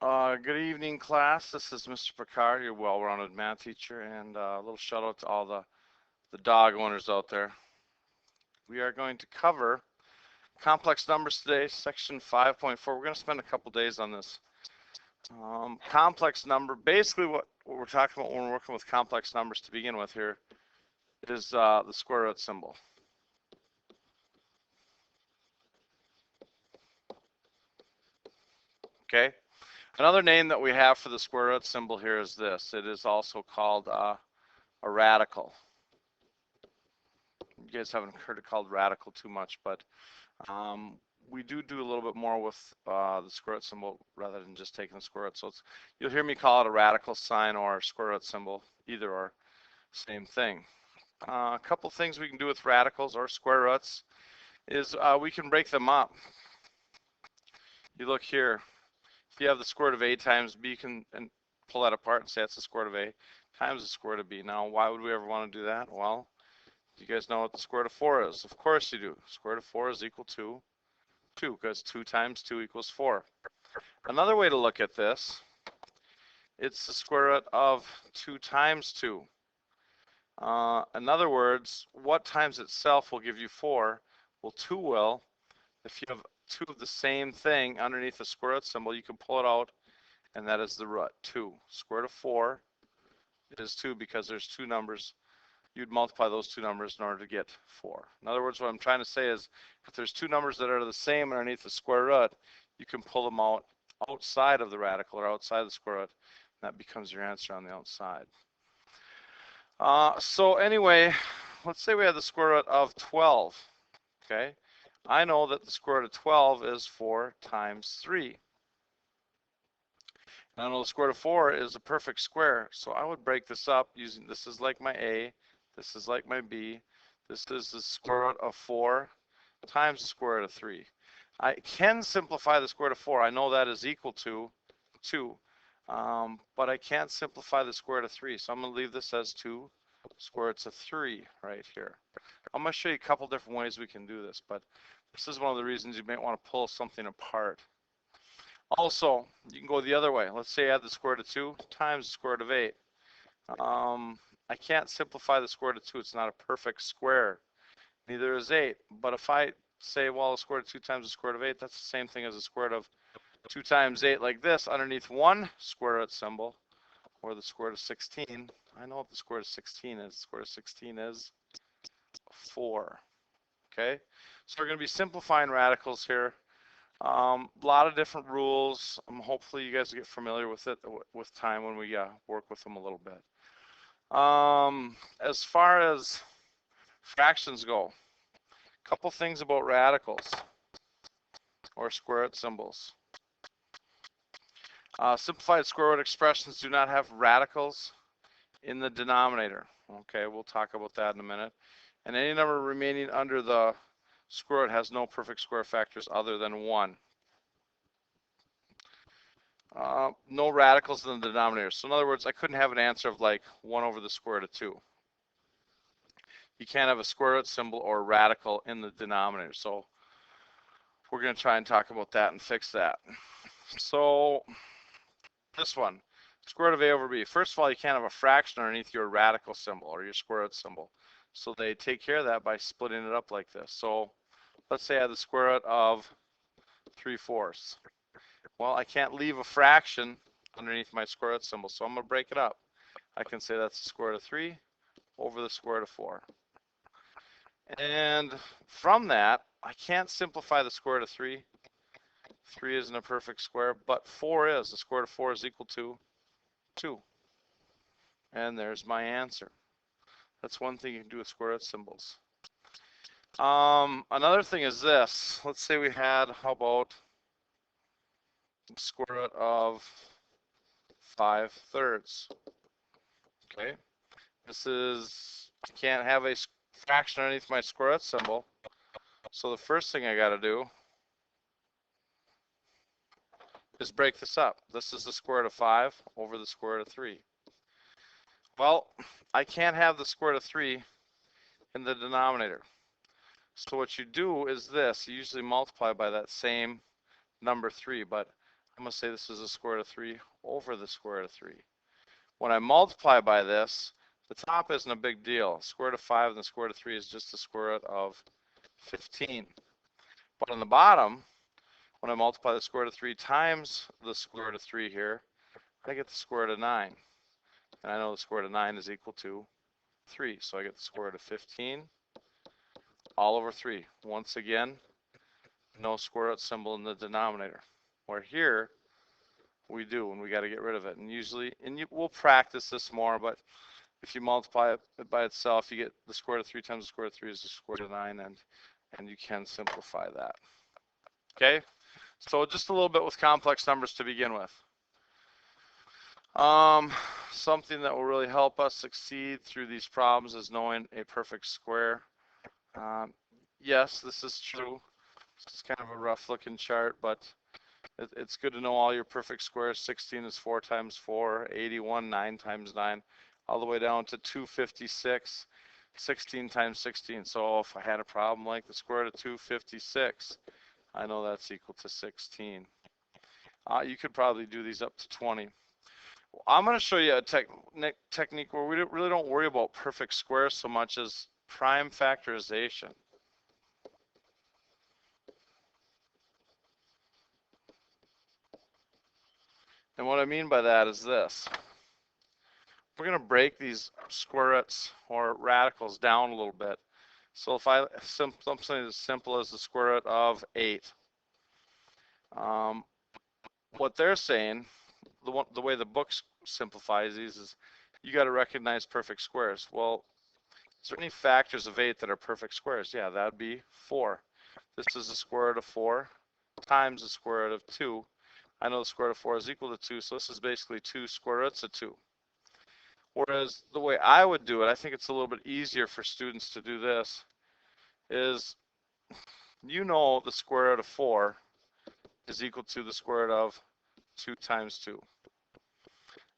Good evening, class. This is Mr. Picard, your well-rounded math teacher, and a little shout out to all the dog owners out there. We are going to cover complex numbers today, section 5.4. We're going to spend a couple days on this. Complex number, basically what we're talking about when we're working with complex numbers to begin with here is the square root symbol. Okay. Another name that we have for the square root symbol here is this. It is also called a radical. You guys haven't heard it called radical too much, but we do a little bit more with the square root symbol rather than just taking the square root. So you'll hear me call it a radical sign or a square root symbol, either or, same thing. A couple things we can do with radicals or square roots is we can break them up. You look here, if you have the square root of a times b, you can pull that apart and say that's the square root of a times the square root of b. Now, why would we ever want to do that? Well, you guys know what the square root of 4 is? Of course you do. Square root of 4 is equal to 2, because 2 times 2 equals 4. Another way to look at this, it's the square root of 2 times 2. In other words, what times itself will give you 4? Well, 2 will. If you have 2 of the same thing underneath the square root symbol, you can pull it out, and that is the root, 2. Square root of 4 is 2 because there's 2 numbers. You'd multiply those 2 numbers in order to get 4. In other words, what I'm trying to say is if there's 2 numbers that are the same underneath the square root, you can pull them out outside of the radical or outside the square root. And that becomes your answer on the outside. So anyway, let's say we have the square root of 12. Okay, I know that the square root of 12 is 4 times 3. And I know the square root of 4 is a perfect square. So I would break this up using, this is like my A, this is like my B. This is the square root of 4 times the square root of 3. I can simplify the square root of 4. I know that is equal to 2. But I can't simplify the square root of 3. So I'm going to leave this as 2 square roots of 3 right here. I'm going to show you a couple different ways we can do this. But this is one of the reasons you may want to pull something apart. Also, you can go the other way. Let's say I add the square root of 2 times the square root of 8. I can't simplify the square root of 2. It's not a perfect square. Neither is 8. But if I say, well, the square root of 2 times the square root of 8, that's the same thing as the square root of 2 times 8 like this underneath one square root symbol, or the square root of 16. I know what the square root of 16 is. The square root of 16 is 4. Okay? So we're going to be simplifying radicals here. A lot of different rules. Hopefully you guys get familiar with it with time when we work with them a little bit. As far as fractions go, a couple things about radicals or square root symbols. Simplified square root expressions do not have radicals in the denominator. Okay, we'll talk about that in a minute. And any number remaining under the square root has no perfect square factors other than 1. No radicals in the denominator. So in other words, I couldn't have an answer of like 1 over the square root of 2. You can't have a square root symbol or radical in the denominator. So we're going to try and talk about that and fix that. So this one, square root of a over b. First of all, you can't have a fraction underneath your radical symbol or your square root symbol. So they take care of that by splitting it up like this. So let's say I have the square root of 3/4. Well, I can't leave a fraction underneath my square root symbol, so I'm going to break it up. I can say that's the square root of 3 over the square root of 4. And from that, I can't simplify the square root of 3. 3 isn't a perfect square, but 4 is. The square root of 4 is equal to 2. And there's my answer. That's one thing you can do with square root symbols. Another thing is this. Let's say we had, how about square root of 5/3. Okay. This is, I can't have a fraction underneath my square root symbol. So the first thing I got to do is break this up. This is the square root of 5 over the square root of 3. Well, I can't have the square root of 3 in the denominator. So what you do is this. You usually multiply by that same number 3, but I'm going to say this is the square root of 3 over the square root of 3. When I multiply by this, the top isn't a big deal. Square root of 5 and the square root of 3 is just the square root of 15. But on the bottom, when I multiply the square root of 3 times the square root of 3 here, I get the square root of 9. And I know the square root of 9 is equal to 3. So I get the square root of 15 all over 3. Once again, no square root symbol in the denominator. Where here, we do, and we got to get rid of it. And usually, we'll practice this more, but if you multiply it by itself, you get the square root of 3 times the square root of 3 is the square root of 9, and you can simplify that. Okay? So just a little bit with complex numbers to begin with. Something that will really help us succeed through these problems is knowing a perfect square. Yes, this is true. It's kind of a rough looking chart, but it's good to know all your perfect squares. 16 is 4 times 4, 81, 9 times 9, all the way down to 256, 16 times 16. So if I had a problem like the square root of 256, I know that's equal to 16. You could probably do these up to 20. I'm going to show you a technique where we really don't worry about perfect squares so much as prime factorization. And what I mean by that is this. We're going to break these square roots or radicals down a little bit. So if I something as simple as the square root of 8, what they're saying, the way the book simplifies these is you got to recognize perfect squares. Well, is there any factors of 8 that are perfect squares? Yeah, that would be 4. This is the square root of 4 times the square root of 2. I know the square root of 4 is equal to 2, so this is basically 2 square roots of 2. Whereas the way I would do it, I think it's a little bit easier for students to do this, is you know the square root of 4 is equal to the square root of 2 times 2.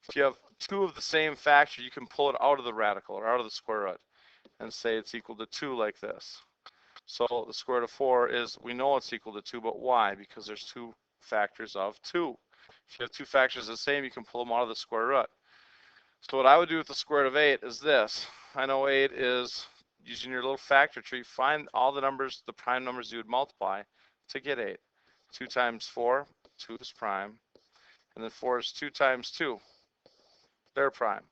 If you have 2 of the same factor, you can pull it out of the radical or out of the square root and say it's equal to 2 like this. So the square root of 4 is, we know it's equal to 2, but why? Because there's 2 factors of 2. If you have 2 factors the same, you can pull them out of the square root. So what I would do with the square root of 8 is this. I know 8 is, using your little factor tree, find all the numbers, the prime numbers you would multiply to get 8. 2 times 4, 2 is prime. And then 4 is 2 times 2. They're prime.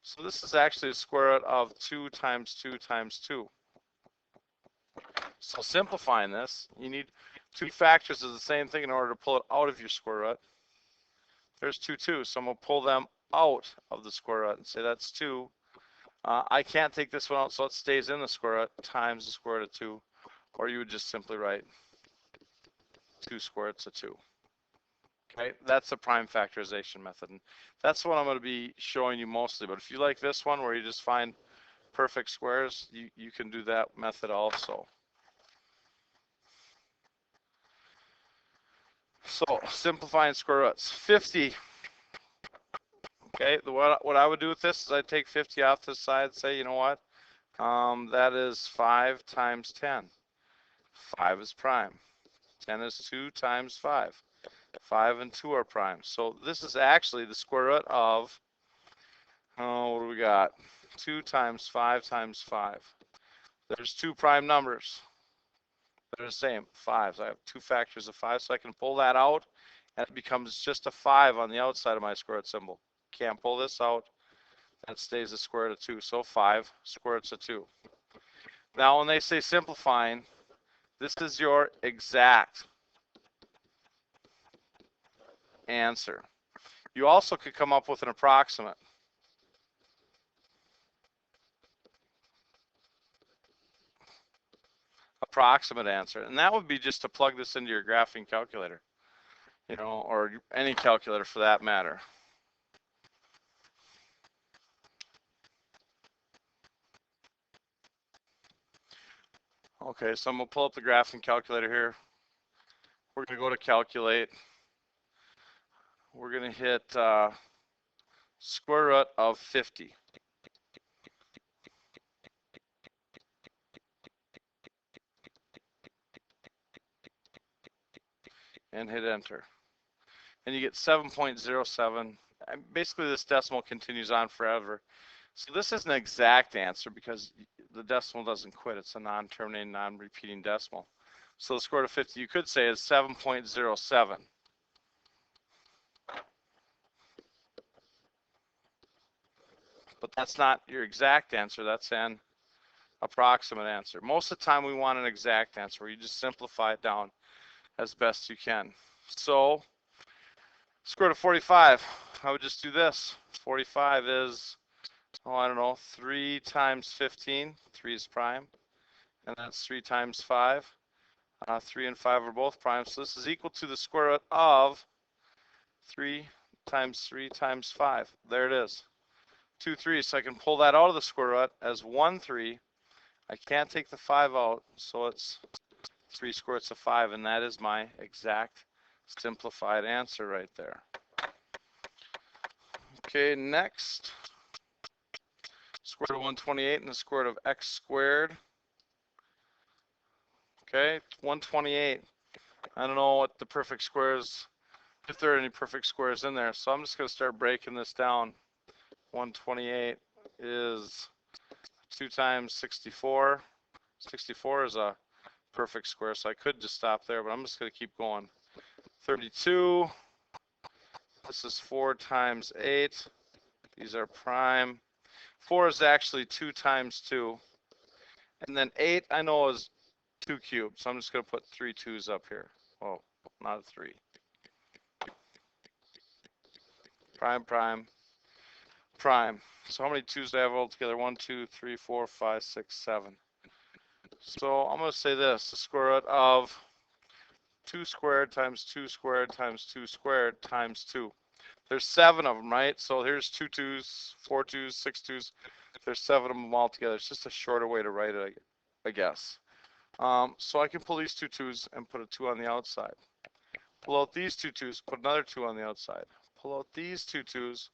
So this is actually the square root of 2 times 2 times 2. So simplifying this, you need 2 factors of the same thing in order to pull it out of your square root. There's 2, 2, so I'm going to pull them out of the square root and say that's 2. I can't take this one out, so it stays in the square root times the square root of 2. Or you would just simply write 2 square roots of 2. Okay, that's the prime factorization method. And that's what I'm going to be showing you mostly. But if you like this one where you just find perfect squares, you can do that method also. So simplifying square roots. 50. Okay, what I would do with this is I'd take 50 off to the side and say, you know what? That is 5 times 10. 5 is prime. 10 is 2 times 5. 5 and 2 are prime. So this is actually the square root of, what do we got? 2 times 5 times 5. There's 2 prime numbers. They're the same, 5. So I have 2 factors of 5, so I can pull that out, and it becomes just a 5 on the outside of my square root symbol. Can't pull this out. That stays the square root of 2. So 5 square roots of 2. Now when they say simplifying, this is your exact answer. You also could come up with an approximate. Approximate answer, and that would be just to plug this into your graphing calculator, you know, or any calculator for that matter. Okay, so I'm gonna pull up the graphing calculator here. We're gonna go to calculate. We're gonna hit square root of 50. And hit enter. and you get 7.07. Basically, this decimal continues on forever. So this is an exact answer because the decimal doesn't quit. It's a non-terminating, non-repeating decimal. So the square root of 50, you could say, is 7.07. But that's not your exact answer. That's an approximate answer. Most of the time, we want an exact answer where you just simplify it down as best you can. So square root of 45, I would just do this. 45 is, oh, I don't know, 3 times 15. 3 is prime. And that's 3 times 5. 3 and 5 are both prime. So this is equal to the square root of 3 times 3 times 5. There it is. 2 3. So I can pull that out of the square root as 1 3. I can't take the 5 out, so it's 3 square roots of 5, and that is my exact simplified answer right there. Okay, next, square root of 128 and the square root of x squared. Okay, 128. I don't know what the perfect squares, if there are any perfect squares in there, so I'm just going to start breaking this down. 128 is 2 times 64. 64 is a perfect square, so I could just stop there, but I'm just going to keep going. 32. This is 4 times 8. These are prime. 4 is actually 2 times 2. And then 8 I know is 2 cubed, so I'm just going to put 3 2's up here. Oh, not a 3. Prime, prime, prime. So how many 2's do I have altogether? 1, 2, 3, 4, 5, 6, 7. So I'm going to say this. The square root of 2 squared times 2 squared times 2 squared times 2. There's 7 of them, right? So here's 2 2's, 4 2's, 6 2's. There's 7 of them all together. It's just a shorter way to write it, I guess. So I can pull these 2 2's and put a 2 on the outside. Pull out these 2 2's, put another 2 on the outside. Pull out these 2 2's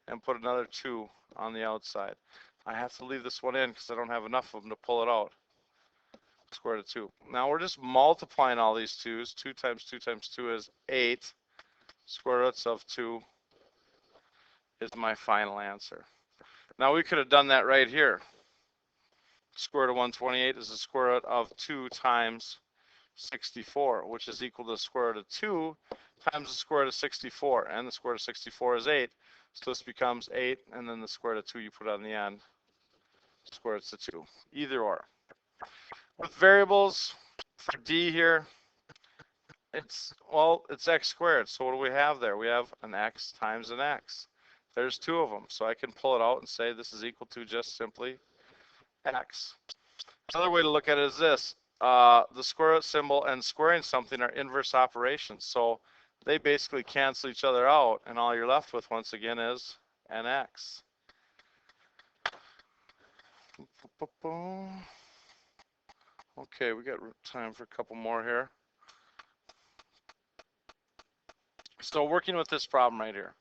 and put another 2 on the outside. I have to leave this one in because I don't have enough of them to pull it out. Square root of 2. Now we're just multiplying all these 2's. 2 times 2 times 2 is 8. Square roots of 2 is my final answer. Now we could have done that right here. Square root of 128 is the square root of 2 times 64, which is equal to the square root of 2 times the square root of 64. And the square root of 64 is 8. So this becomes 8, and then the square root of 2 you put on the end. Square root of 2. Either or. With variables, for D here, it's x squared. So what do we have there? We have an x times an x. There's 2 of them. So I can pull it out and say this is equal to just simply x. Another way to look at it is this. The square root symbol and squaring something are inverse operations. So they basically cancel each other out, and all you're left with once again is an x. Okay, we got time for a couple more here. So working with this problem right here.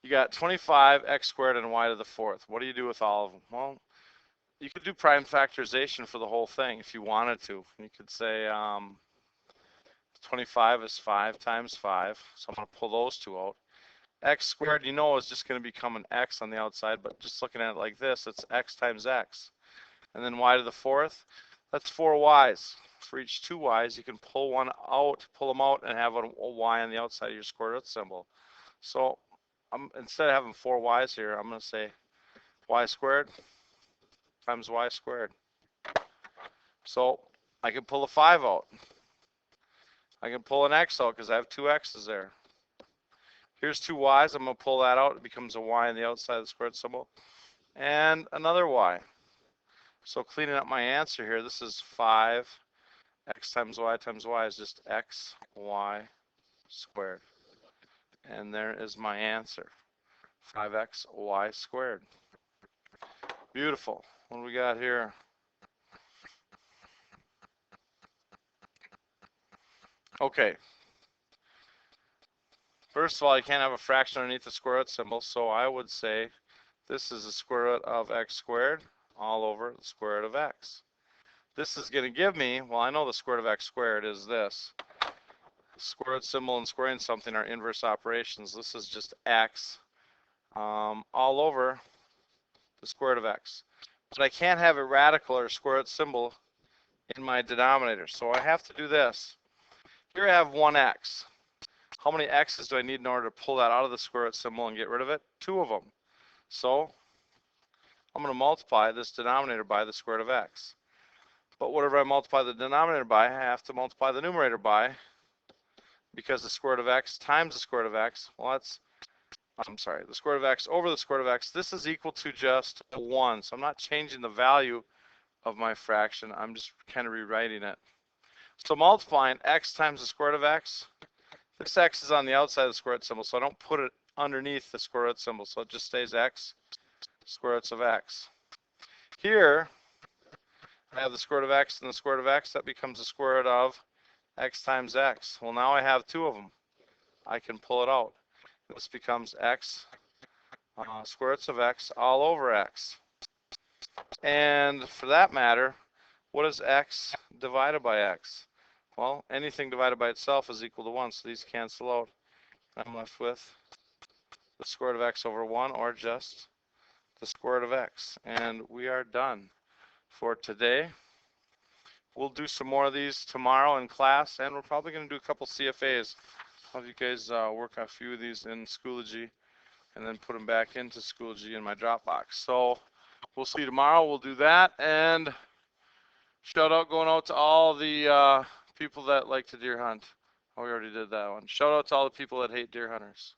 You got 25 x squared and y to the 4th. What do you do with all of them? Well, you could do prime factorization for the whole thing if you wanted to. You could say 25 is 5 times 5. So I'm going to pull those 2 out. X squared, you know, is just going to become an x on the outside, but just looking at it like this, it's x times x. And then y to the 4th, that's 4 y's. For each 2 y's, you can pull one out, pull them out, and have a y on the outside of your square root symbol. So instead of having 4 y's here, I'm going to say y squared times y squared. So I can pull a 5 out. I can pull an x out because I have 2 x's there. Here's 2 y's. I'm going to pull that out. It becomes a y on the outside of the square root symbol. And another y. So cleaning up my answer here, this is 5 x times y is just x y squared. And there is my answer. 5x y squared. Beautiful. What do we got here? Okay. First of all, you can't have a fraction underneath the square root symbol, so I would say this is the square root of x squared all over the square root of x. this is going to give me, well, I know the square root of x squared is this. The square root symbol and squaring something are inverse operations. This is just x all over the square root of x. But I can't have a radical or square root symbol in my denominator. So I have to do this. Here I have 1x. How many x's do I need in order to pull that out of the square root symbol and get rid of it? 2 of them. So I'm going to multiply this denominator by the square root of x. But whatever I multiply the denominator by, I have to multiply the numerator by, because the square root of x times the square root of x, well, that's, I'm sorry, the square root of x over the square root of x, this is equal to just 1. So I'm not changing the value of my fraction. I'm just kind of rewriting it. So multiplying x times the square root of x, this x is on the outside of the square root symbol, so I don't put it underneath the square root symbol. So it just stays x, square roots of x. Here, I have the square root of x and the square root of x. That becomes the square root of x times x. Well, now I have 2 of them. I can pull it out. This becomes x, square roots of x all over x. And for that matter, what is x divided by x? Well, anything divided by itself is equal to 1, so these cancel out. I'm left with the square root of x over 1, or just the square root of x. And we are done for today. We'll do some more of these tomorrow in class, and we're probably going to do a couple CFAs. I'll have you guys work a few of these in Schoology and then put them back into Schoology in my Dropbox. So we'll see you tomorrow. We'll do that. And shout out going out to all the people that like to deer hunt. Oh, we already did that one. Shout out to all the people that hate deer hunters.